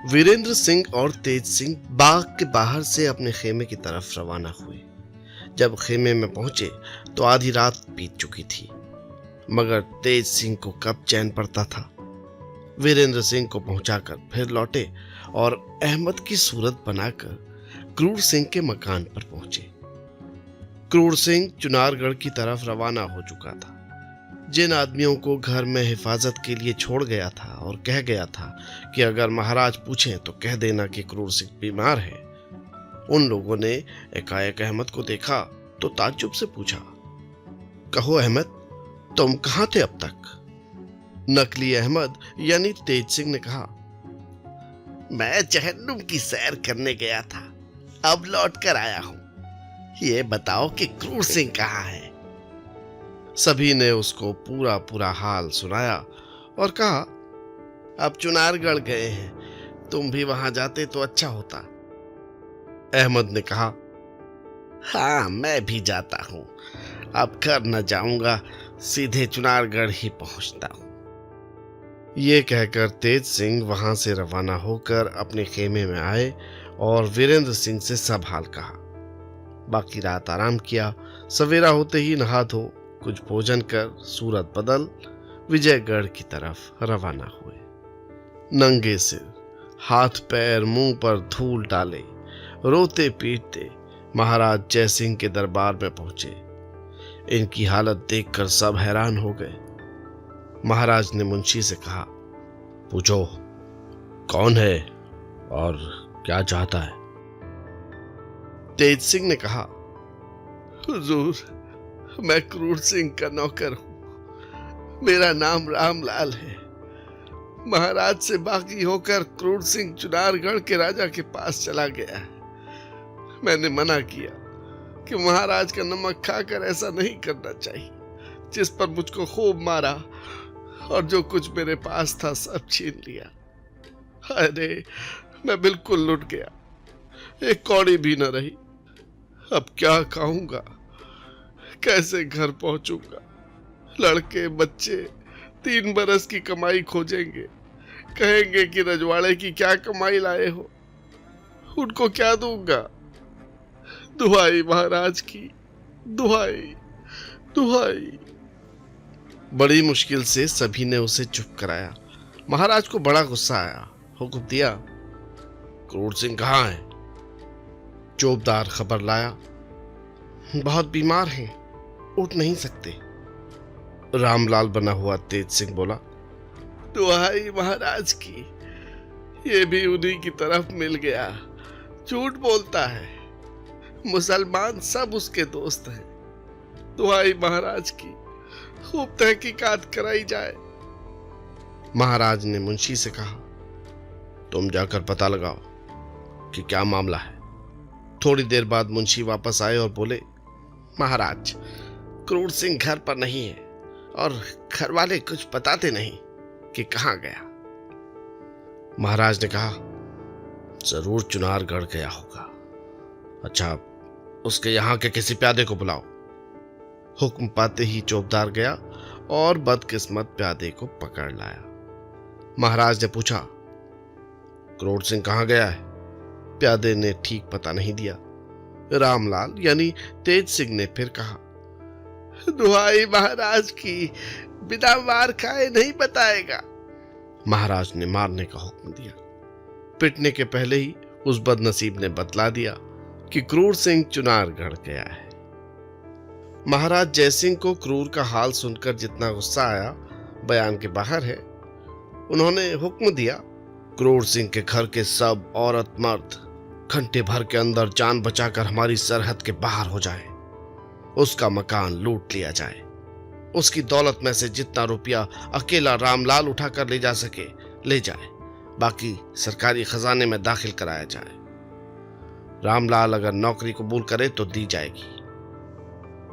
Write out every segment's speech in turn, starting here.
वीरेंद्र सिंह और तेज सिंह बाग के बाहर से अपने खेमे की तरफ रवाना हुए। जब खेमे में पहुंचे तो आधी रात बीत चुकी थी, मगर तेज सिंह को कब चैन पड़ता था। वीरेंद्र सिंह को पहुंचाकर फिर लौटे और अहमद की सूरत बनाकर क्रूर सिंह के मकान पर पहुंचे। क्रूर सिंह चुनारगढ़ की तरफ रवाना हो चुका था। जिन आदमियों को घर में हिफाजत के लिए छोड़ गया था और कह गया था कि अगर महाराज पूछें तो कह देना कि क्रूर सिंह बीमार है, उन लोगों ने एकाएक अहमद को देखा तो ताज्जुब से पूछा, कहो अहमद, तुम कहां थे अब तक? नकली अहमद यानी तेज सिंह ने कहा, मैं जहन्नुम की सैर करने गया था, अब लौट कर आया हूं। ये बताओ कि क्रूर सिंह कहाँ है? सभी ने उसको पूरा पूरा हाल सुनाया और कहा, अब चुनारगढ़ गए हैं, तुम भी वहां जाते तो अच्छा होता। अहमद ने कहा, हाँ मैं भी जाता हूं, अब घर न जाऊंगा, सीधे चुनारगढ़ ही पहुंचता हूं। ये कहकर तेज सिंह वहां से रवाना होकर अपने खेमे में आए और वीरेंद्र सिंह से सब हाल कहा। बाकी रात आराम किया। सवेरा होते ही नहा धो कुछ भोजन कर सूरत बदल विजयगढ़ की तरफ रवाना हुए। नंगे सिर, हाथ पैर मुंह पर धूल डाले, रोते पीटते महाराज जयसिंह के दरबार में पहुंचे। इनकी हालत देखकर सब हैरान हो गए। महाराज ने मुंशी से कहा, पूछो कौन है और क्या चाहता है? तेज सिंह ने कहा, हुजूर, मैं क्रूर सिंह का नौकर हूं, मेरा नाम रामलाल है। महाराज से बागी होकर क्रूर सिंह चुनारगढ़ के राजा के पास चला गया है। मैंने मना किया कि महाराज का नमक खाकर ऐसा नहीं करना चाहिए, जिस पर मुझको खूब मारा और जो कुछ मेरे पास था सब छीन लिया। अरे मैं बिल्कुल लुट गया, एक कौड़ी भी न रही। अब क्या खाऊंगा, कैसे घर पहुंचूंगा? लड़के बच्चे 3 बरस की कमाई खोजेंगे, कहेंगे कि रजवाड़े की क्या कमाई लाए हो, उनको क्या दूंगा? दुहाई महाराज की, दुहाई दुहाई। बड़ी मुश्किल से सभी ने उसे चुप कराया। महाराज को बड़ा गुस्सा आया। हुक्म दिया, क्रूर सिंह कहाँ है? चौबदार खबर लाया, बहुत बीमार हैं, उठ नहीं सकते। रामलाल बना हुआ तेज सिंह बोला, दुहाई महाराज की, ये भी उन्हीं की तरफ मिल गया, झूठ बोलता है, मुसलमान सब उसके दोस्त हैं। दुहाई महाराज की, खूब तहकीकात कराई जाए। महाराज ने मुंशी से कहा, तुम जाकर पता लगाओ कि क्या मामला है। थोड़ी देर बाद मुंशी वापस आए और बोले, महाराज, क्रूर सिंह घर पर नहीं है और घर वाले कुछ बताते नहीं कि कहाँ गया। महाराज ने कहा, जरूर चुनारगढ़ गया होगा। अच्छा, उसके यहाँ के किसी प्यादे को बुलाओ। हुक्म पाते ही चौबदार गया और बदकिस्मत प्यादे को पकड़ लाया। महाराज ने पूछा, क्रूर सिंह कहाँ गया है? प्यादे ने ठीक पता नहीं दिया। रामलाल यानी तेज सिंह ने फिर कहा, दुहाई महाराज की, बिना मार खाए नहीं बताएगा। महाराज ने मारने का हुक्म दिया। पिटने के पहले ही उस बदनसीब ने बतला दिया कि क्रूर सिंह चुनारगढ़ गया है। महाराज जयसिंह को क्रूर का हाल सुनकर जितना गुस्सा आया बयान के बाहर है। उन्होंने हुक्म दिया, क्रूर सिंह के घर के सब औरत मर्द घंटे भर के अंदर जान बचाकर हमारी सरहद के बाहर हो जाए। उसका मकान लूट लिया जाए। उसकी दौलत में से जितना रुपया अकेला रामलाल उठाकर ले जा सके ले जाए, बाकी सरकारी खजाने में दाखिल कराया जाए। रामलाल अगर नौकरी कबूल करे तो दी जाएगी।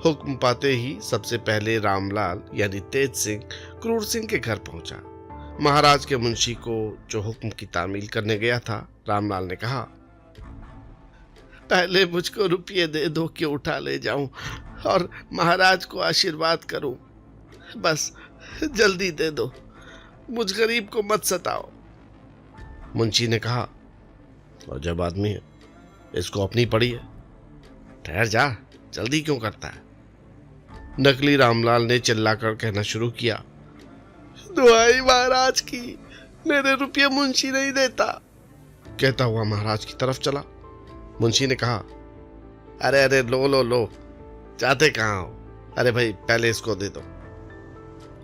हुक्म पाते ही सबसे पहले रामलाल यानी तेज सिंह क्रूर सिंह के घर पहुंचा। महाराज के मुंशी को जो हुक्म की तामील करने गया था, रामलाल ने कहा, पहले मुझको रुपये दे दो कि उठा ले जाऊं और महाराज को आशीर्वाद करूं। बस जल्दी दे दो, मुझ गरीब को मत सताओ। मुंशी ने कहा, और जब आदमी है, इसको अपनी पड़ी है, ठहर जा, जल्दी क्यों करता है। नकली रामलाल ने चिल्लाकर कहना शुरू किया, दुहाई महाराज की, मेरे रुपये मुंशी नहीं देता। कहता हुआ महाराज की तरफ चला। मुंशी ने कहा, अरे अरे लो लो लो, जाते कहाँ हो, अरे भाई पहले इसको दे दो।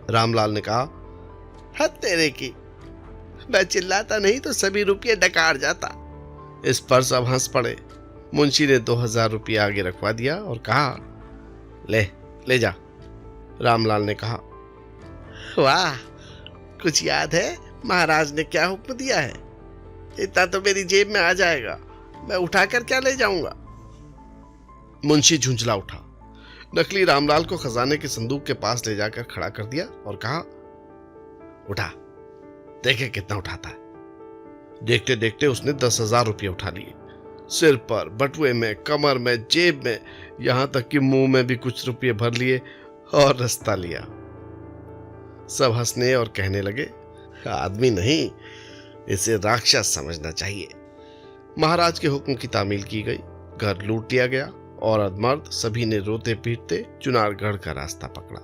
रामलाल ने कहा, हद तेरे की, मैं चिल्लाता नहीं तो सभी रुपये डकार जाता। इस पर सब हंस पड़े। मुंशी ने 2000 रुपये आगे रखवा दिया और कहा, ले ले जा। रामलाल ने कहा, वाह, कुछ याद है महाराज ने क्या हुक्म दिया है? इतना तो मेरी जेब में आ जाएगा, मैं उठाकर क्या ले जाऊंगा। मुंशी झुंझला उठा, नकली रामलाल को खजाने के संदूक के पास ले जाकर खड़ा कर दिया और कहा, उठा, देखे कितना उठाता है। देखते देखते उसने 10,000 रुपये उठा लिए, सिर पर, बटुए में, कमर में, जेब में, यहां तक कि मुंह में भी कुछ रुपये भर लिए और रास्ता लिया। सब हंसने और कहने लगे, आदमी नहीं, इसे राक्षस समझना चाहिए। महाराज के हुक्म की तामील की गई, घर लूट लिया गया। औरत मर्द सभी ने रोते पीटते चुनारगढ़ का रास्ता पकड़ा।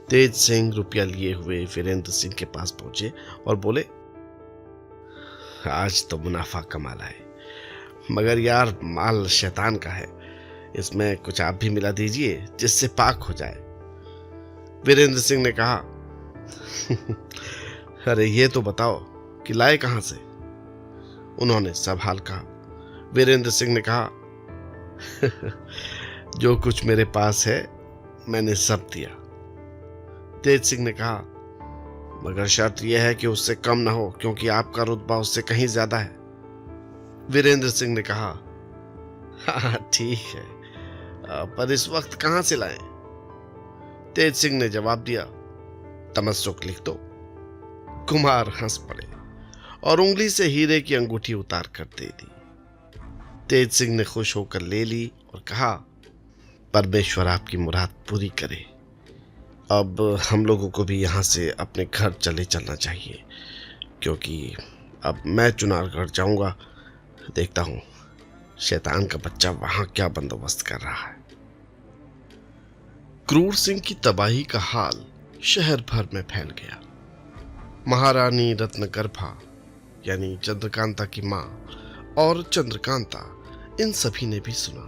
तेज सिंह रुपया लिए हुए वीरेंद्र सिंह के पास पहुंचे और बोले, आज तो मुनाफा कमा लाए, मगर यार माल शैतान का है, इसमें कुछ आप भी मिला दीजिए जिससे पाक हो जाए। वीरेंद्र सिंह ने कहा, अरे ये तो बताओ कि लाए कहां से। उन्होंने सब हाल कहा। वीरेंद्र सिंह ने कहा, जो कुछ मेरे पास है मैंने सब दिया। तेज सिंह ने कहा, मगर शर्त यह है कि उससे कम ना हो, क्योंकि आपका रुतबा उससे कहीं ज्यादा है। वीरेंद्र सिंह ने कहा, हाँ ठीक है, पर इस वक्त कहां से लाएं? तेज सिंह ने जवाब दिया, तमस्सुक लिख दो। कुमार हंस पड़े और उंगली से हीरे की अंगूठी उतार कर दे दी। तेज सिंह ने खुश होकर ले ली और कहा, परमेश्वर आपकी मुराद पूरी करे। अब हम लोगों को भी यहाँ से अपने घर चले चलना चाहिए, क्योंकि अब मैं चुनारगढ़ जाऊंगा, देखता हूं शैतान का बच्चा वहां क्या बंदोबस्त कर रहा है। क्रूर सिंह की तबाही का हाल शहर भर में फैल गया। महारानी रत्नगर्भा यानी चंद्रकांता की मां और चंद्रकांता, इन सभी ने भी सुना।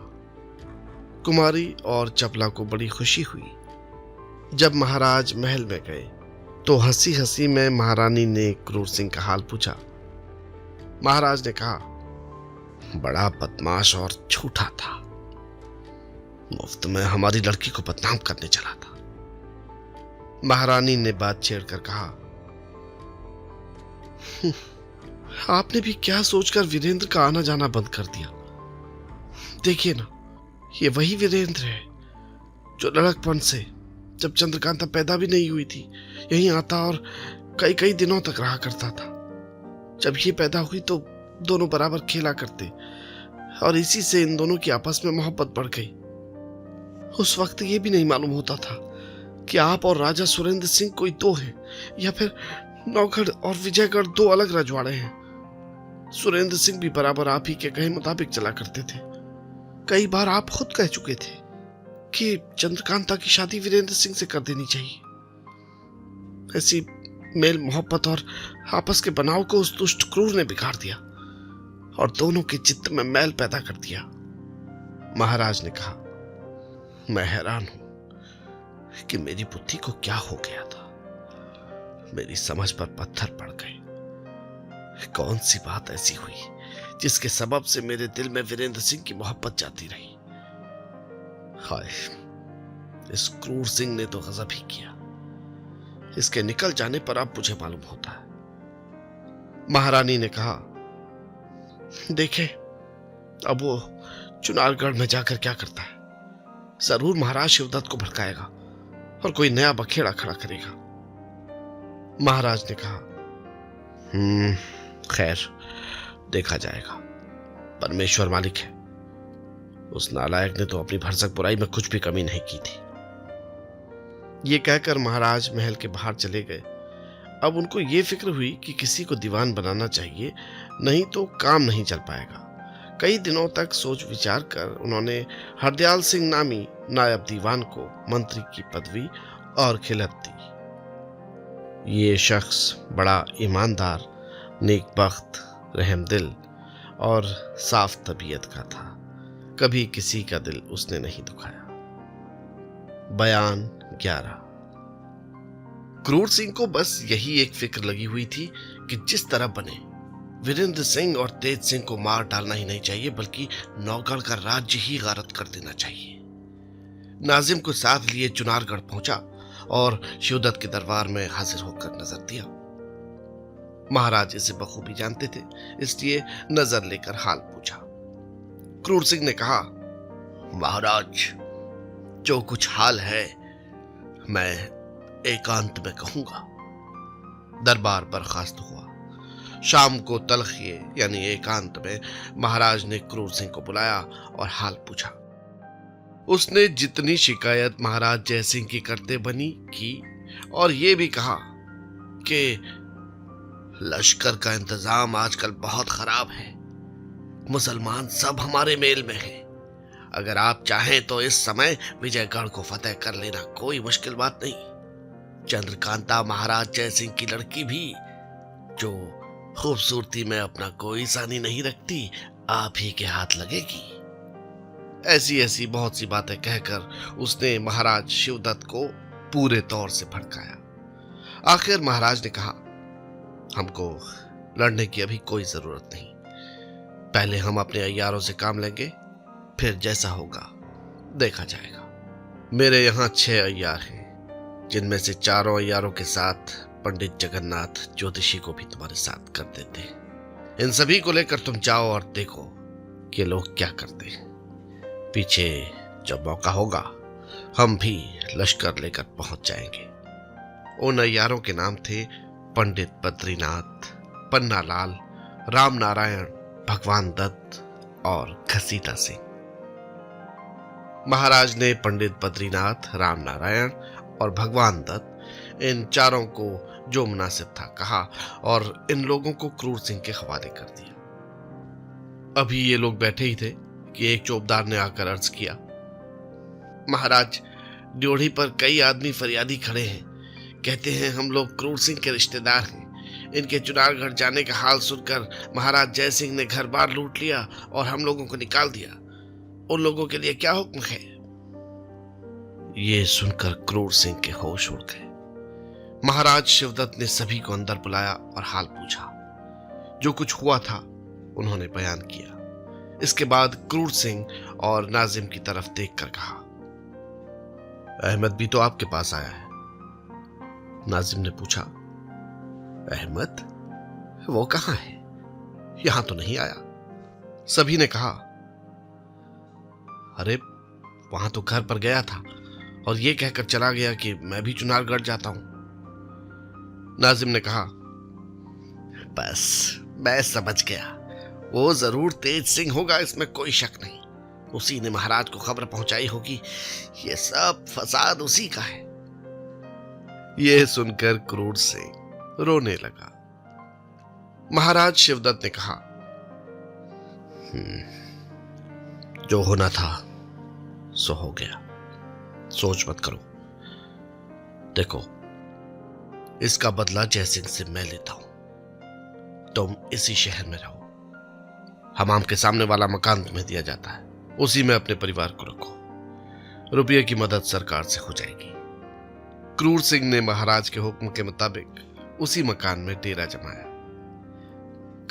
कुमारी और चपला को बड़ी खुशी हुई। जब महाराज महल में गए तो हंसी हंसी में महारानी ने क्रूर सिंह का हाल पूछा। महाराज ने कहा, बड़ा बदमाश और झूठा था, मुफ्त में हमारी लड़की को बदनाम करने चला था। महारानी ने बात छेड़कर कहा, आपने भी क्या सोचकर वीरेंद्र का आना जाना बंद कर दिया? देखिए ना, ये वही वीरेंद्र है जो लड़कपन से, जब चंद्रकांता पैदा भी नहीं हुई थी, यहीं आता और कई कई दिनों तक रहा करता था। जब ये पैदा हुई तो दोनों बराबर खेला करते और इसी से इन दोनों की आपस में मोहब्बत बढ़ गई। उस वक्त ये भी नहीं मालूम होता था कि आप और राजा सुरेंद्र सिंह कोई दो हैं, या फिर नौगढ़ और विजयगढ़ दो अलग रजवाड़े हैं। सुरेंद्र सिंह भी बराबर आप ही के कहे मुताबिक चला करते थे। कई बार आप खुद कह चुके थे कि चंद्रकांता की शादी वीरेंद्र सिंह से कर देनी चाहिए। ऐसी मेल मोहब्बत और आपस के बनाव को उस दुष्ट क्रूर ने बिगाड़ दिया और दोनों के चित्त में मैल पैदा कर दिया। महाराज ने कहा, मैं हैरान हूं कि मेरी बुद्धि को क्या हो गया था। मेरी समझ पर पत्थर पड़ गए। कौन सी बात ऐसी हुई जिसके सबब से मेरे दिल में वीरेंद्र सिंह की मोहब्बत जाती रही। हाय, इस क्रूर सिंह ने तो गजब ही किया। इसके निकल जाने पर अब मुझे मालूम होता है। महारानी ने कहा, देखे अब वो चुनारगढ़ में जाकर क्या करता है। जरूर महाराज शिवदत्त को भड़काएगा और कोई नया बखेड़ा खड़ा करेगा। महाराज ने कहा, खैर देखा जाएगा, परमेश्वर मालिक है। उस नालायक ने तो अपनी भरसक बुराई में कुछ भी कमी नहीं की थी। ये कहकर महाराज महल के बाहर चले गए अब उनको ये फिक्र हुई कि किसी को दीवान बनाना चाहिए, नहीं तो काम नहीं चल पाएगा। कई दिनों तक सोच विचार कर उन्होंने हरदयाल सिंह नामी नायब दीवान को मंत्री की पदवी और खिलत दी। ये शख्स बड़ा ईमानदार, नेकबख्त, रहमदिल और साफ तबीयत का था। कभी किसी का दिल उसने नहीं दुखाया। बयान 11। क्रूर सिंह को बस यही एक फिक्र लगी हुई थी कि जिस तरह बने वीरेंद्र सिंह और तेज सिंह को मार डालना ही नहीं चाहिए, बल्कि नौगढ़ का राज्य ही गारत कर देना चाहिए। नाजिम को साथ लिए चुनारगढ़ पहुंचा और शिवदत्त के दरबार में हाजिर होकर नजर दिया। महाराज इसे बखूबी जानते थे, इसलिए नजर लेकर हाल पूछा। क्रूर सिंह ने कहा, महाराज, जो कुछ हाल है मैं एकांत में कहूंगा। दरबार बर्खास्त हुआ। शाम को तलखिए यानी एकांत में महाराज ने क्रूर सिंह को बुलाया और हाल पूछा। उसने जितनी शिकायत महाराज जयसिंह की करते बनी की और ये भी कहा कि लश्कर का इंतजाम आजकल बहुत खराब है। मुसलमान सब हमारे मेल में हैं। अगर आप चाहें तो इस समय विजयगढ़ को फतेह कर लेना कोई मुश्किल बात नहीं। चंद्रकांता महाराज जयसिंह की लड़की भी, जो खूबसूरती में अपना कोई सानी नहीं रखती, आप ही के हाथ लगेगी। ऐसी ऐसी बहुत सी बातें कहकर उसने महाराज शिवदत्त को पूरे तौर से भड़काया। आखिर महाराज ने कहा, हमको लड़ने की अभी कोई जरूरत नहीं। पहले हम अपने अय्यारों से काम लेंगे, फिर जैसा होगा देखा जाएगा। मेरे यहाँ 6 अय्यार हैं, जिनमें से 4 अय्यारों के साथ पंडित जगन्नाथ ज्योतिषी को भी तुम्हारे साथ कर देते हैं। इन सभी को लेकर तुम जाओ और देखो कि लोग क्या करते हैं। पीछे जब मौका होगा हम भी लश्कर लेकर पहुंच जाएंगे। उन अय्यारों के नाम थे पंडित बद्रीनाथ, पन्नालाल, राम नारायण, भगवान दत्त और घसीटा सिंह। महाराज ने पंडित बद्रीनाथ, राम नारायण और भगवान दत्त, इन चारों को जो मुनासिब था कहा और इन लोगों को क्रूर सिंह के हवाले कर दिया। अभी ये लोग बैठे ही थे कि एक चौबदार ने आकर अर्ज किया, महाराज, ड्योढ़ी पर कई आदमी फरियादी खड़े हैं। कहते हैं हम लोग क्रूर सिंह के रिश्तेदार हैं। इनके चुनारगढ़ जाने का हाल सुनकर महाराज जय सिंह ने घर बार लूट लिया और हम लोगों को निकाल दिया। उन लोगों के लिए क्या हुक्म है? ये सुनकर क्रूर सिंह के होश उड़ गए। महाराज शिवदत्त ने सभी को अंदर बुलाया और हाल पूछा। जो कुछ हुआ था उन्होंने बयान किया। इसके बाद क्रूर सिंह और नाजिम की तरफ देखकर कहा, अहमद भी तो आपके पास आया है। नाजिम ने पूछा, अहमद? वो कहाँ है? यहां तो नहीं आया। सभी ने कहा, अरे वहां तो घर पर गया था और ये कहकर चला गया कि मैं भी चुनारगढ़ जाता हूं। नाजिम ने कहा, बस मैं समझ गया, वो जरूर तेज सिंह होगा, इसमें कोई शक नहीं। उसी ने महाराज को खबर पहुंचाई होगी। ये सब फसाद उसी का है। यह सुनकर क्रूर सिंह रोने लगा। महाराज शिवदत्त ने कहा, जो होना था सो हो गया, सोच मत करो। देखो, इसका बदला जयसिंह से मैं लेता हूं। तुम इसी शहर में रहो। हमाम के सामने वाला मकान तुम्हें दिया जाता है, उसी में अपने परिवार को रखो। रुपये की मदद सरकार से हो जाएगी। क्रूर सिंह ने महाराज के हुक्म के मुताबिक उसी मकान में डेरा जमाया।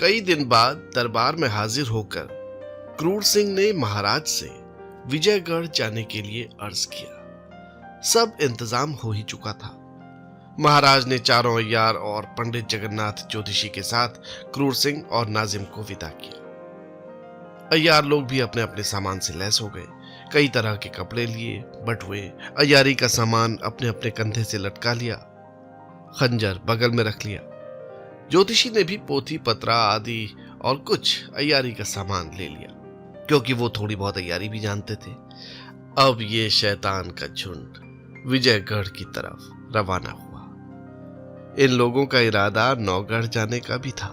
कई दिन बाद दरबार में हाजिर होकर क्रूर सिंह ने महाराज से विजयगढ़ जाने के लिए अर्ज किया। सब इंतजाम हो ही चुका था। महाराज ने चारों अय्यार और पंडित जगन्नाथ ज्योतिषी के साथ क्रूर सिंह और नाजिम को विदा किया। अय्यार लोग भी अपने अपने सामान से लैस हो गए। कई तरह के कपड़े लिए, बटुए, अय्यारी का सामान अपने अपने कंधे से लटका लिया, खंजर बगल में रख लिया। ज्योतिषी ने भी पोथी पत्रा आदि और कुछ अय्यारी का सामान ले लिया, क्योंकि वो थोड़ी बहुत अय्यारी भी जानते थे। अब ये शैतान का झुंड विजयगढ़ की तरफ रवाना हुआ। इन लोगों का इरादा नौगढ़ जाने का भी था।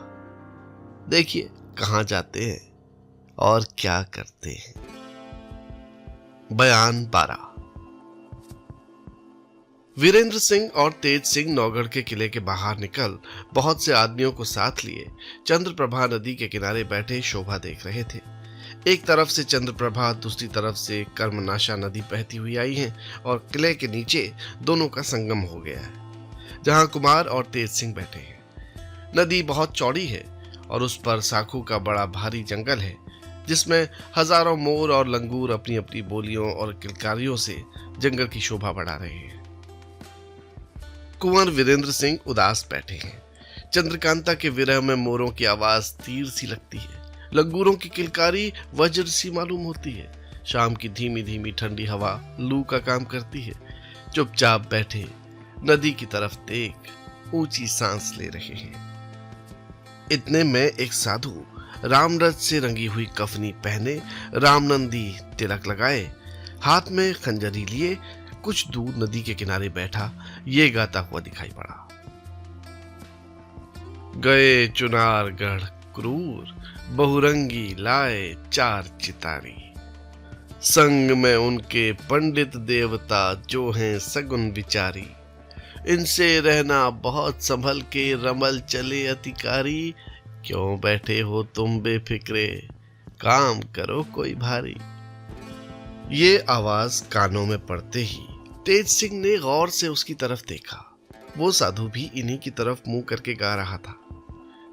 देखिए कहां जाते हैं और क्या करते हैं। बयान 12। वीरेंद्र सिंह और तेज सिंह नौगढ़ के किले के बाहर निकल बहुत से आदमियों को साथ लिए चंद्रप्रभा नदी के किनारे बैठे शोभा देख रहे थे। एक तरफ से चंद्रप्रभा, दूसरी तरफ से कर्मनाशा नदी बहती हुई आई है और किले के नीचे दोनों का संगम हो गया है, जहां कुमार और तेज सिंह बैठे हैं। नदी बहुत चौड़ी है और उस पर साखू का बड़ा भारी जंगल है, जिसमें हजारों मोर और लंगूर अपनी अपनी बोलियों और किलकारियों से जंगल की शोभा बढ़ा रहे हैं। कुंवर वीरेंद्र सिंह उदास बैठे हैं। चंद्रकांता के विरह में मोरों की आवाज तीर सी लगती है, लंगूरों की किलकारी वज्र सी मालूम होती है। शाम की धीमी धीमी ठंडी हवा लू का काम करती है। चुपचाप बैठे नदी की तरफ देख ऊंची सांस ले रहे हैं। इतने में एक साधु रामरथ से रंगी हुई कफनी पहने, रामनंदी तिलक लगाए, हाथ में खंजरी लिए कुछ दूर नदी के किनारे बैठा ये गाता हुआ दिखाई पड़ा। गए चुनारगढ़ क्रूर, बहुरंगी लाए 4 चितारी। संग में उनके पंडित देवता जो हैं सगुन विचारी। इनसे रहना बहुत संभल के, रमल चले अधिकारी। क्यों बैठे हो तुम बेफिक्रे, काम करो कोई भारी। ये आवाज कानों में पड़ते ही तेज सिंह ने गौर से उसकी तरफ देखा। वो साधु भी इन्हीं की तरफ मुंह करके गा रहा था।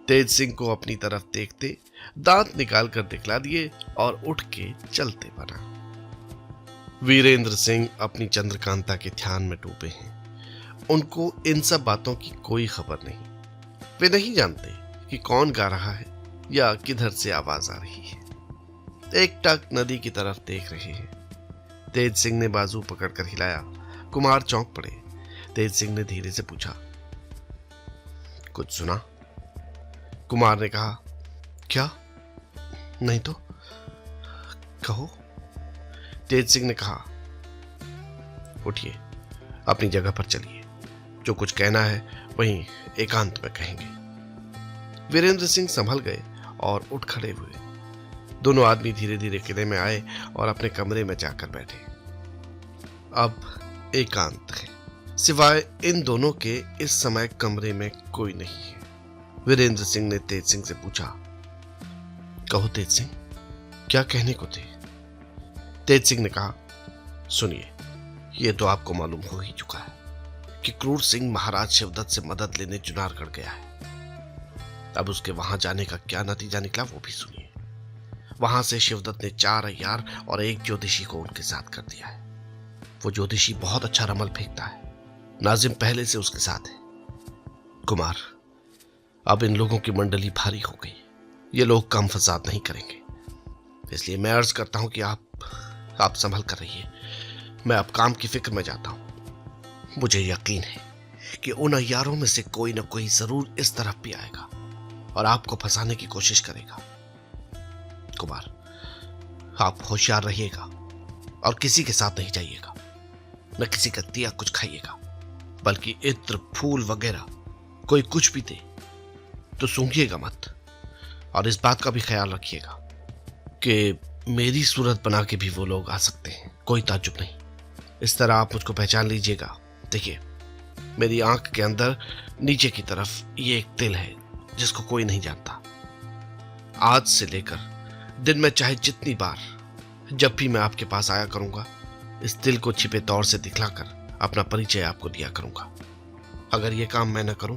तेज सिंह को अपनी तरफ देखते दांत निकाल कर दिखला दिए और उठ के चलते बना। वीरेंद्र सिंह अपनी चंद्रकांता के ध्यान में डूबे हैं। उनको इन सब बातों की कोई खबर नहीं। वे नहीं जानते कि कौन गा रहा है या किधर से आवाज आ रही है। एकटक नदी की तरफ देख रहे हैं। तेज सिंह ने बाजू पकड़कर हिलाया। कुमार चौंक पड़े। तेज सिंह ने धीरे से पूछा, कुछ सुना? कुमार ने कहा, क्या? नहीं तो कहो। तेज सिंह ने कहा, उठिए, अपनी जगह पर चलिए। जो कुछ कहना है वहीं एकांत में कहेंगे। वीरेंद्र सिंह संभल गए और उठ खड़े हुए। दोनों आदमी धीरे धीरे किले में आए और अपने कमरे में जाकर बैठे। अब एकांत है, सिवाय इन दोनों के इस समय कमरे में कोई नहीं है। वीरेंद्र सिंह ने तेज सिंह से पूछा, कहो तेज सिंह, क्या कहने को थे? तेज सिंह ने कहा, सुनिए, ये तो आपको मालूम हो ही चुका है कि क्रूर सिंह महाराज शिवदत्त से मदद लेने चुनारगढ़ गया है। अब उसके वहां जाने का क्या नतीजा निकला वो भी सुनिए। वहां से शिवदत्त ने 4 अय्यार और 1 ज्योतिषी को उनके साथ कर दिया है। वो ज्योतिषी बहुत अच्छा रमल फेंकता है। नाजिम पहले से उसके साथ है। कुमार, अब इन लोगों की मंडली भारी हो गई। ये लोग कम फसाद नहीं करेंगे, इसलिए मैं अर्ज करता हूं कि आप संभल कर रहिए। मैं अब काम की फिक्र में जाता हूं। मुझे यकीन है कि उन अय्यारों में से कोई न कोई जरूर इस तरफ भी आएगा और आपको फंसाने की कोशिश करेगा। कुमार, आप होशियार रहिएगा और किसी के साथ नहीं जाइएगा, न किसी का दिया कुछ खाइएगा, बल्कि इत्र, फूल वगैरह कोई कुछ भी दे तो सूंघिएगा मत। और इस बात का भी ख्याल रखिएगा कि मेरी सूरत बना के भी वो लोग आ सकते हैं, कोई ताज्जुब नहीं। इस तरह आप मुझको पहचान लीजिएगा। देखिए, मेरी आंख के अंदर नीचे की तरफ ये एक तिल है जिसको कोई नहीं जानता। आज से लेकर दिन में चाहे जितनी बार जब भी मैं आपके पास आया करूंगा, इस तिल को छिपे तौर से दिखलाकर अपना परिचय आपको दिया करूंगा। अगर ये काम मैं न करूं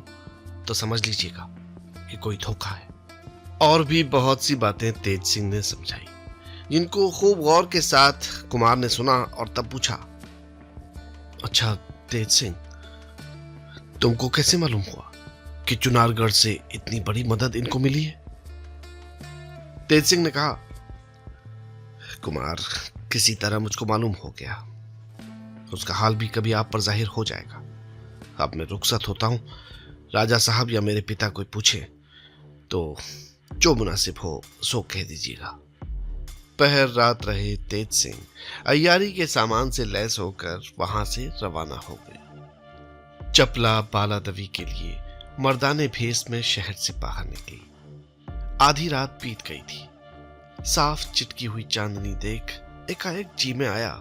तो समझ लीजिएगा कि कोई धोखा है। और भी बहुत सी बातें तेज सिंह ने समझाई, जिनको खूब गौर के साथ कुमार ने सुना और तब पूछा, अच्छा तेज सिंह, तुमको कैसे मालूम हुआ कि चुनारगढ़ से इतनी बड़ी मदद इनको मिली है? तेज सिंह ने कहा, कुमार, किसी तरह मुझको मालूम हो गया। उसका हाल भी कभी आप पर जाहिर हो जाएगा। अब मैं रुखसत होता हूं। राजा साहब या मेरे पिता कोई पूछे तो जो मुनासिब हो सो कह दीजिएगा। पहर रात रहे तेज सिंह अय्यारी के सामान से लैस होकर वहां से रवाना हो गए। चपला बालादवी के लिए मर्दाने भेस में शहर से बाहर निकली। आधी रात बीत गई थी। साफ चिटकी हुई चांदनी देख एकाएक जी में आया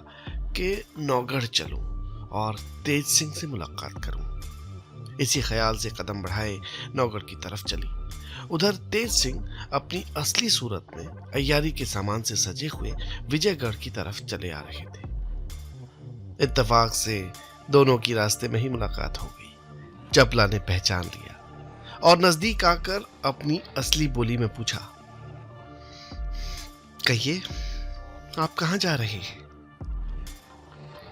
कि नौगढ़ चलूं और तेज सिंह से मुलाकात करूं। इसी ख्याल से कदम बढ़ाए नौगढ़ की तरफ चली। उधर तेज सिंह अपनी असली सूरत में अय्यारी के सामान से सजे हुए विजयगढ़ की तरफ चले आ रहे थे। इत्तेफाक से दोनों की रास्ते में ही मुलाकात हो गई। चपला ने पहचान लिया और नजदीक आकर अपनी असली बोली में पूछा, कहिए आप कहां जा रहे हैं?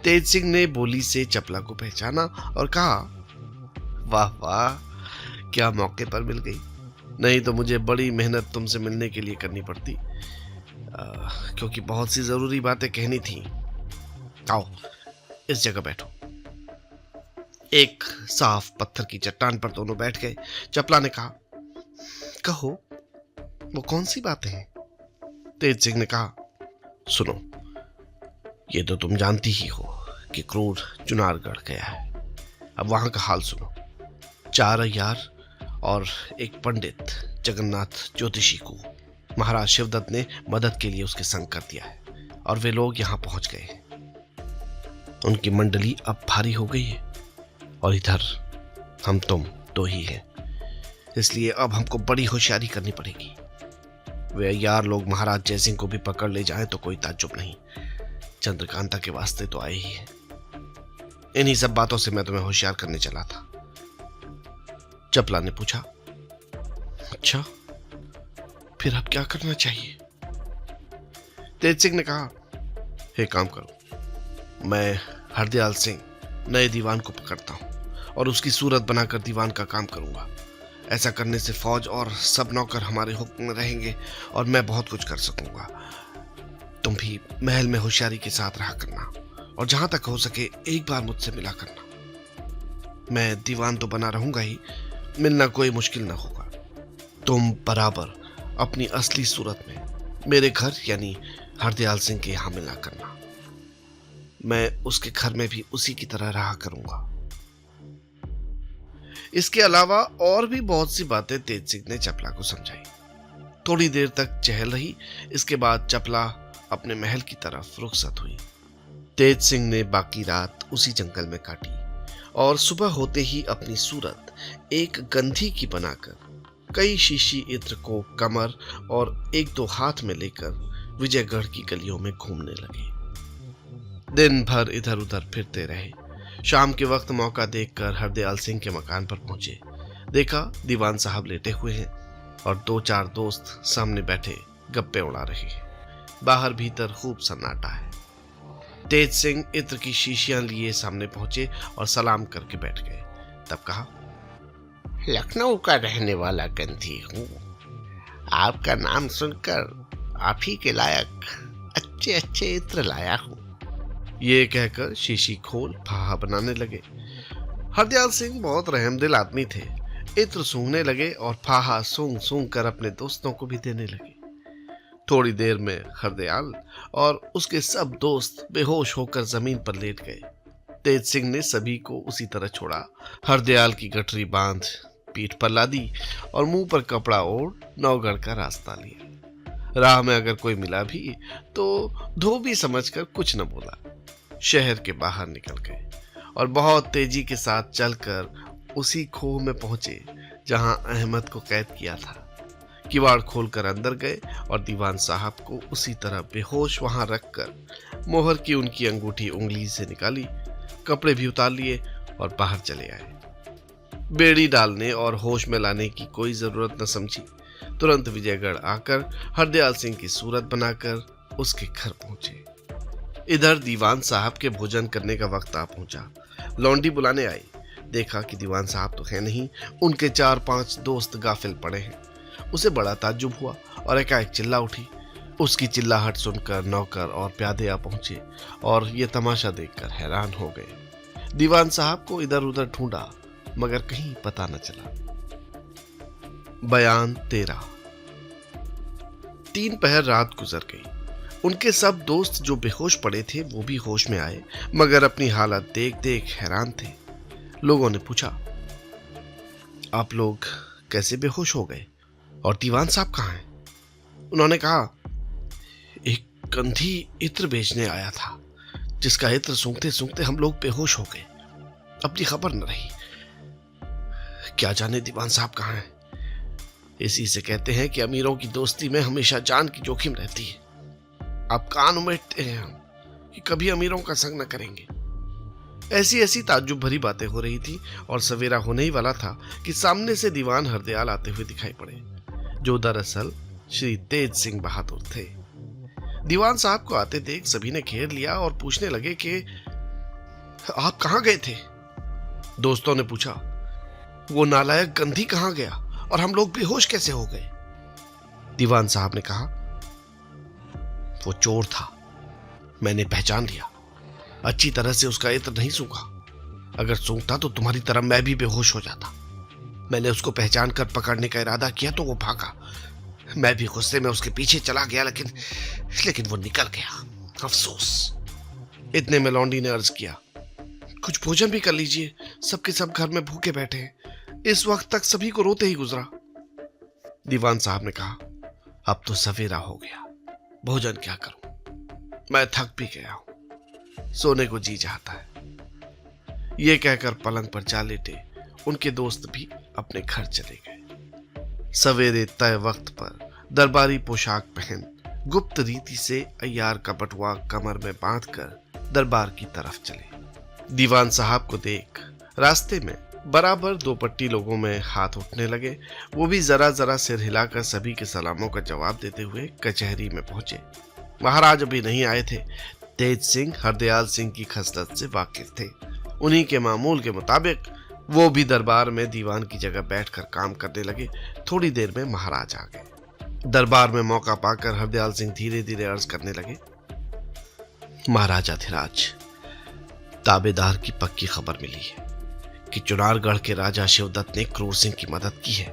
तेज सिंह ने बोली से चपला को पहचाना और कहा, वाह वाह, क्या मौके पर मिल गई, नहीं तो मुझे बड़ी मेहनत तुमसे मिलने के लिए करनी पड़ती, क्योंकि बहुत सी जरूरी बातें कहनी थी। आओ इस जगह बैठो। एक साफ पत्थर की चट्टान पर दोनों बैठ गए। चपला ने कहा, कहो वो कौन सी बातें हैं? तेज सिंह ने कहा, सुनो, ये तो तुम जानती ही हो कि क्रूर चुनारगढ़ गया है। अब वहां का हाल सुनो। 4 अय्यार और एक पंडित जगन्नाथ ज्योतिषी को महाराज शिवदत्त ने मदद के लिए उसके संग कर दिया है और वे लोग यहां पहुंच गए हैं। उनकी मंडली अब भारी हो गई है और इधर हम तुम 2 ही हैं, इसलिए अब हमको बड़ी होशियारी करनी पड़ेगी। वे अय्यार लोग महाराज जयसिंह को भी पकड़ ले जाएं तो कोई ताज्जुब नहीं, चंद्रकांता के वास्ते तो आए ही हैं। इन्हीं सब बातों से मैं तुम्हें होशियार करने चला था। चपला ने पूछा, अच्छा फिर अब क्या करना चाहिए? तेज सिंह ने कहा, हे काम करो, मैं हरदयाल सिंह नए दीवान को पकड़ता हूं और उसकी सूरत बनाकर दीवान का काम करूंगा। ऐसा करने से फौज और सब नौकर हमारे हुक्म में रहेंगे और मैं बहुत कुछ कर सकूंगा। तुम भी महल में होशियारी के साथ रहा करना और जहां तक हो सके एक बार मुझसे मिला करना। मैं दीवान तो बना रहूंगा ही, मिलना कोई मुश्किल ना होगा। तुम बराबर अपनी असली सूरत में मेरे घर यानी हरदयाल सिंह के यहां मिला करना। मैं उसके घर में भी उसी की तरह रहा करूंगा। इसके अलावा और भी बहुत सी बातें तेज सिंह ने चपला को समझाई। थोड़ी देर तक चहल रही। इसके बाद चपला अपने महल की तरफ रुखसत हुई। तेज सिंह ने बाकी रात उसी जंगल में काटी और सुबह होते ही अपनी सूरत एक गंधी की बनाकर कई शीशी इत्र को कमर और 1-2 हाथ में लेकर विजयगढ़ की गलियों में घूमने लगे। दिन भर इधर उधर फिरते रहे। शाम के वक्त मौका देखकर हरदयाल सिंह के मकान पर पहुंचे। देखा दीवान साहब लेटे हुए हैं और 2-4 दोस्त सामने बैठे गप्पे उड़ा रहे हैं। बाहर भीतर खूब सन्नाटा है। तेज सिंह इत्र की शीशियां लिए सामने पहुंचे और सलाम करके बैठ गए। तब कहा, लखनऊ का रहने वाला गंधी हूँ। आपका नाम सुनकर आप ही के लायक अच्छे अच्छे इत्र लाया हूँ। ये कहकर शीशी खोल फाहा बनाने लगे। हरदयाल सिंह बहुत रहमदिल आदमी थे। इत्र सूंघने लगे और फाहा सूंघ सूंघ कर अपने दोस्तों को भी देने लगे। थोड़ी देर में हरदयाल और उसके सब दोस्त बेहोश होकर जमीन पर लेट गए। तेज सिंह ने सभी को उसी तरह छोड़ा। हरदयाल की गठरी बांध पीठ पर लादी और मुंह पर कपड़ा ओढ़ नौगढ़ का रास्ता लिया। राह में अगर कोई मिला भी तो धोबी समझकर कुछ न बोला। शहर के बाहर निकल गए और बहुत तेजी के साथ चलकर उसी खोह में पहुंचे जहां अहमद को कैद किया था। किवाड़ खोलकर अंदर गए और दीवान साहब को उसी तरह बेहोश वहां रखकर मोहर की उनकी अंगूठी उंगली से निकाली, कपड़े भी उतार लिए और बाहर चले आए। बेड़ी डालने और होश में लाने की कोई जरूरत न समझी। तुरंत विजयगढ़ आकर हरदयाल सिंह की सूरत बनाकर उसके घर पहुंचे। इधर दीवान साहब के भोजन करने का वक्त आ पहुंचा। लौंडी बुलाने आई। देखा कि दीवान साहब तो है नहीं, उनके 4-5 दोस्त गाफिल पड़े हैं। उसे बड़ा ताज्जुब हुआ और एकाएक चिल्ला उठी। उसकी चिल्लाहट सुनकर नौकर और प्यादे आ पहुंचे और ये तमाशा देखकर हैरान हो गए। दीवान साहब को इधर उधर ढूंढा मगर कहीं पता न चला। बयान 13। 3 पहर रात गुजर गई। उनके सब दोस्त जो बेहोश पड़े थे वो भी होश में आए मगर अपनी हालत देख देख हैरान थे। लोगों ने पूछा, आप लोग कैसे बेहोश हो गए? और दीवान साहब कहाँ हैं? उन्होंने कहा, एक गंधी इत्र बेचने आया था, जिसका इत्र सूंघते सूंघते हम लोग बेहोश हो गए, अपनी खबर न रही। क्या जाने दीवान साहब कहाँ हैं। इसी से कहते हैं कि अमीरों की दोस्ती में हमेशा जान की जोखिम रहती है। आप कान उमेटते हैं हम कि कभी अमीरों का संग न करेंगे। ऐसी ऐसी ताज्जुब भरी बातें हो रही थी और सवेरा होने ही वाला था कि सामने से दीवान हरदयाल आते हुए दिखाई पड़े, जो दरअसल श्री तेज सिंह बहादुर थे। दीवान साहब को आते देख सभी ने घेर लिया और पूछने लगे कि आप कहाँ गए थे? दोस्तों ने पूछा, वो नालायक गंधी कहाँ गया और हम लोग बेहोश कैसे हो गए? दीवान साहब ने कहा, वो चोर था, मैंने पहचान लिया। अच्छी तरह से उसका इत्र नहीं सूंघा। अगर सूंघता तो तुम्हारी तरह मैं भी बेहोश हो जाता। मैंने उसको पहचान कर पकड़ने का इरादा किया तो वो भागा। मैं भी गुस्से में उसके पीछे चला गया, लेकिन वो निकल गया। अफसोस। इतने में लौंडी ने अर्ज किया, कुछ भोजन भी कर लीजिए, सबके सब घर में भूखे बैठे हैं। इस वक्त तक सभी को रोते ही गुजरा। दीवान साहब ने कहा, अब तो सवेरा हो गया, भोजन क्या करूं? मैं थक भी गया हूं, सोने को जी चाहता है। ये कहकर पलंग पर जा लेटे उनके दोस्त भी अपने घर चले गए। सवेरे तय वक्त पर दरबारी पोशाक पहन गुप्त रीति से अय्यार का बटुआ कमर में बांधकर दरबार की तरफ चले। दीवान साहब को देख रास्ते में बराबर दो पट्टी लोगों में हाथ उठने लगे। वो भी जरा जरा सिर हिलाकर सभी के सलामों का जवाब देते हुए कचहरी में पहुंचे। महाराज अभी नहीं आए थे। तेज सिंह हरदयाल सिंह की खसलत से वाकिफ थे। उन्हीं के मामूल के मुताबिक वो भी दरबार में दीवान की जगह बैठकर काम करने लगे। थोड़ी देर में महाराज आ गए। दरबार में मौका पाकर हरदयाल सिंह धीरे धीरे अर्ज करने लगे, महाराजाधिराज, ताबेदार की पक्की खबर मिली है कि चुनारगढ़ के राजा शिवदत्त ने क्रूर सिंह की मदद की है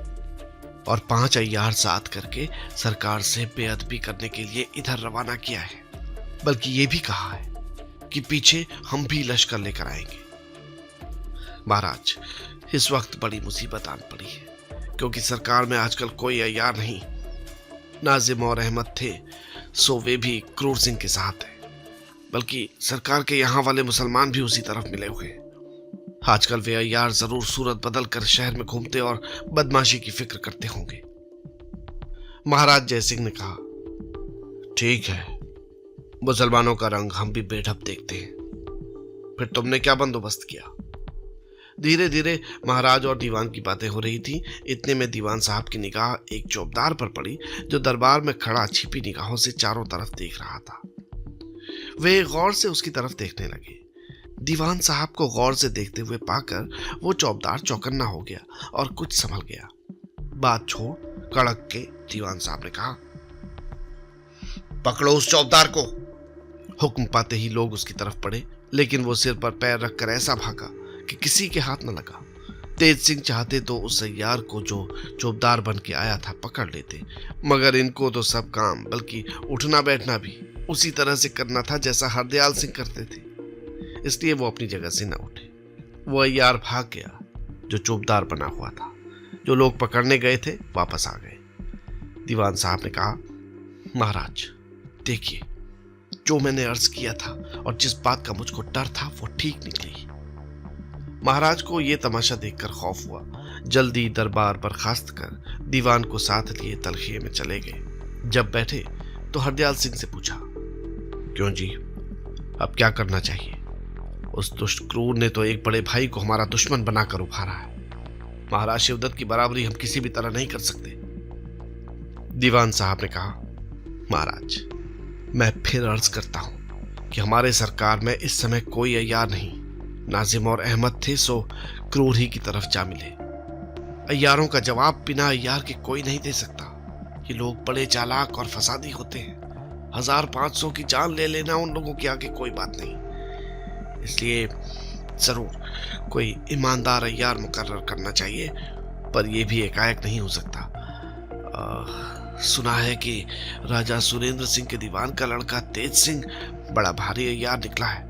और 5 अय्यार साथ करके सरकार से बेअदबी करने के लिए इधर रवाना किया है। बल्कि ये भी कहा है कि पीछे हम भी लश्कर लेकर आएंगे। महाराज, इस वक्त बड़ी मुसीबत आन पड़ी है, क्योंकि सरकार में आजकल कोई अय्यार नहीं। नाजिम और अहमद थे सो वे भी क्रूर सिंह के साथ हैं, बल्कि सरकार के यहाँ वाले मुसलमान भी उसी तरफ मिले हुए हैं। आजकल वे अय्यार जरूर सूरत बदल कर शहर में घूमते और बदमाशी की फिक्र करते होंगे। महाराज जयसिंह ने कहा, ठीक है, मुसलमानों का रंग हम भी बेढप देखते हैं। फिर तुमने क्या बंदोबस्त किया? धीरे धीरे महाराज और दीवान की बातें हो रही थी। इतने में दीवान साहब की निगाह एक चौबदार पर पड़ी, जो दरबार में खड़ा छिपी निगाहों से चारों तरफ देख रहा था। वे गौर से उसकी तरफ देखने लगे। दीवान साहब को गौर से देखते हुए पाकर वो चौबदार चौकन्ना हो गया और कुछ संभल गया। बात छोड़ कड़क के दीवान साहब ने कहा, पकड़ो उस चौबदार को। हुक्म पाते ही लोग उसकी तरफ पड़े, लेकिन वो सिर पर पैर रखकर ऐसा भागा कि किसी के हाथ न लगा। तेज सिंह चाहते तो उस अय्यार को जो चौबदार बन के आया था पकड़ लेते, मगर इनको तो सब काम, बल्कि उठना बैठना भी उसी तरह से करना था जैसा हरदयाल सिंह करते थे। इसलिए वो अपनी जगह से न उठे। वो अय्यार भाग गया जो चौबदार बना हुआ था। जो लोग पकड़ने गए थे वापस आ गए। दीवान साहब ने कहा, महाराज देखिए, जो मैंने अर्ज किया था और जिस बात का मुझको डर था वो ठीक निकली। महाराज को यह तमाशा देखकर खौफ हुआ। जल्दी दरबार बर्खास्त कर दीवान को साथ लिए तलखिए में चले गए। जब बैठे तो हरदयाल सिंह से पूछा, क्यों जी, अब क्या करना चाहिए? उस दुष्ट क्रूर ने तो एक बड़े भाई को हमारा दुश्मन बनाकर उभारा है। महाराज शिवदत्त की बराबरी हम किसी भी तरह नहीं कर सकते। दीवान साहब ने कहा, महाराज, मैं फिर अर्ज करता हूं कि हमारे सरकार में इस समय कोई अय्यार नहीं। नाजिम और अहमद थे सो क्रूर ही की तरफ जा मिले। अय्यारों का जवाब बिना अय्यार के कोई नहीं दे सकता। ये लोग बड़े चालाक और फसादी होते हैं। 1500 की जान ले लेना उन लोगों के आगे कोई बात नहीं। इसलिए जरूर कोई ईमानदार अय्यार मुकर्रर करना चाहिए, पर यह भी एकाएक नहीं हो सकता। सुना है कि राजा सुरेंद्र सिंह के दीवान का लड़का तेज सिंह बड़ा भारी अय्यार निकला है।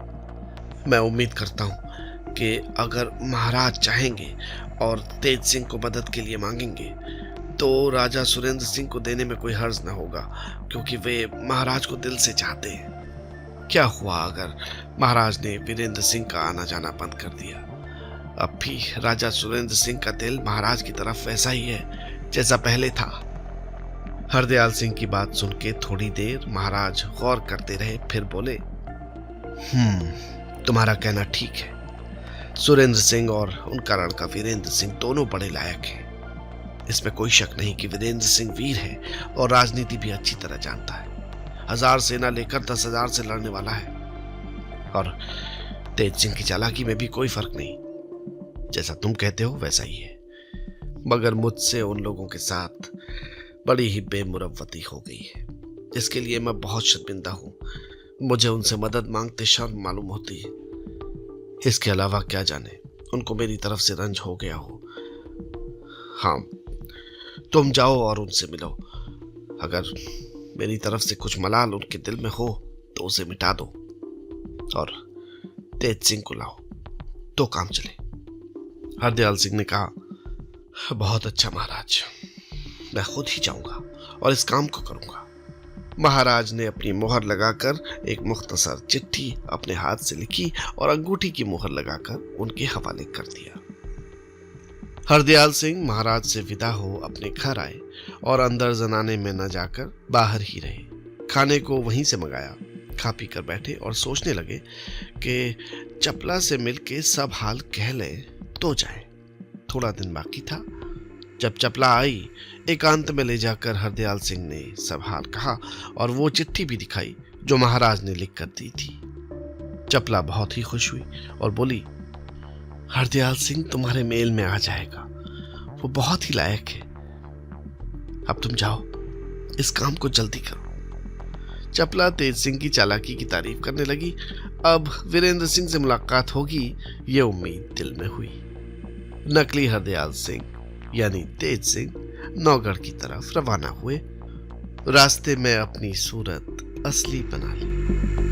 मैं उम्मीद करता हूं कि अगर महाराज चाहेंगे और तेज सिंह को मदद के लिए मांगेंगे तो राजा सुरेंद्र सिंह को देने में कोई हर्ज न होगा, क्योंकि वे महाराज को दिल से चाहते हैं। क्या हुआ अगर महाराज ने वीरेंद्र सिंह का आना जाना बंद कर दिया? अब भी राजा सुरेंद्र सिंह का दिल महाराज की तरफ वैसा ही है जैसा पहले था। हरदयाल सिंह की बात सुन के थोड़ी देर महाराज गौर करते रहे, फिर बोले, तुम्हारा कहना ठीक है। सुरेंद्र सिंह और उनका लड़का वीरेंद्र सिंह दोनों बड़े लायक हैं। इसमें कोई शक नहीं कि वीरेंद्र सिंह वीर है और राजनीति भी अच्छी तरह जानता है। 1000 सेना लेकर 10,000 से लड़ने वाला है। और तेज सिंह की चालाकी में भी कोई फर्क नहीं। जैसा तुम कहते हो वैसा ही है, मगर मुझसे उन लोगों के साथ बड़ी ही बेमुरव्वती हो गई है, जिसके लिए मैं बहुत शर्मिंदा हूं। मुझे उनसे मदद मांगते शर्म मालूम होती है। इसके अलावा क्या जाने उनको मेरी तरफ से रंज हो गया हो। हाँ, तुम जाओ और उनसे मिलो। अगर मेरी तरफ से कुछ मलाल उनके दिल में हो तो उसे मिटा दो और तेज सिंह को लाओ तो काम चले। हरदयाल सिंह ने कहा, बहुत अच्छा महाराज, मैं खुद ही जाऊंगा और इस काम को करूंगा। महाराज ने अपनी मोहर लगाकर एक मुख्तसर चिट्ठी अपने हाथ से लिखी और अंगूठी की मोहर लगाकर उनके हवाले कर दिया। हरदयाल सिंह महाराज से विदा हो अपने घर आए और अंदर जनाने में न जाकर बाहर ही रहे। खाने को वहीं से मंगाया, खा पी कर बैठे और सोचने लगे कि चपला से मिलके सब हाल कह ले तो जाए। थोड़ा दिन बाकी था। जब चपला आई, एकांत में ले जाकर हरदयाल सिंह ने सब हाल कहा और वो चिट्ठी भी दिखाई जो महाराज ने लिख कर दी थी। चपला बहुत ही खुश हुई और बोली, हरदयाल सिंह तुम्हारे मेल में आ जाएगा, वो बहुत ही लायक है। अब तुम जाओ, इस काम को जल्दी करो। चपला तेज सिंह की चालाकी की तारीफ करने लगी। अब वीरेंद्र सिंह से मुलाकात होगी, ये उम्मीद दिल में हुई। नकली हरदयाल सिंह यानी तेज सिंह नौगढ़ की तरफ रवाना हुए। रास्ते में अपनी सूरत असली बना ली।